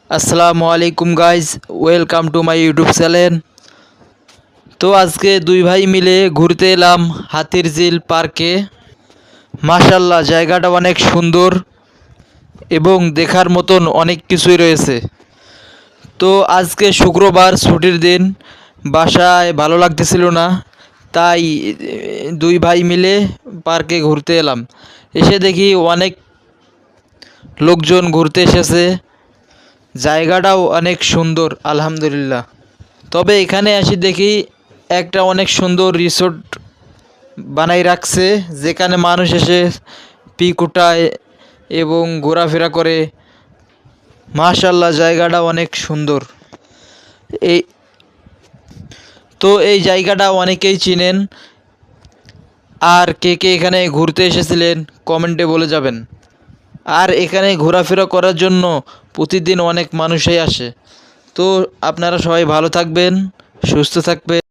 আসসালামু আলাইকুম guys, welcome to my YouTube channel. তো আজকে দুই ভাই মিলে ঘুরতে এলাম হাতিরঝিল পার্কে। মাশাল্লাহ, জায়গাটা অনেক সুন্দর এবং দেখার মতন অনেক কিছুই রয়েছে। তো আজকে শুক্রবার, ছুটির দিন, বাসায় ভালো লাগতেছিল না, তাই দুই ভাই মিলে পার্কে ঘুরতে এলাম। এসে দেখি অনেক লোকজন ঘুরতে এসেছে। জায়গাটাও অনেক সুন্দর আলহামদুলিল্লাহ। তবে এখানে আসি দেখি একটা অনেক সুন্দর রিসোর্ট বানাই রাখছে, যেখানে মানুষ এসে পিক উঠায় এবং ঘোরাফেরা করে। মাশাল্লাহ, জায়গাটা অনেক সুন্দর। এই এই জায়গাটা অনেকেই চিনেন। আর কে কে এখানে ঘুরতে এসেছিলেন কমেন্টে বলে যাবেন। আর এখানে ঘোরাফেরা করার জন্য প্রতিদিন অনেক মানুষই আসে। তো আপনারা সবাই ভালো থাকবেন, সুস্থ থাকবেন।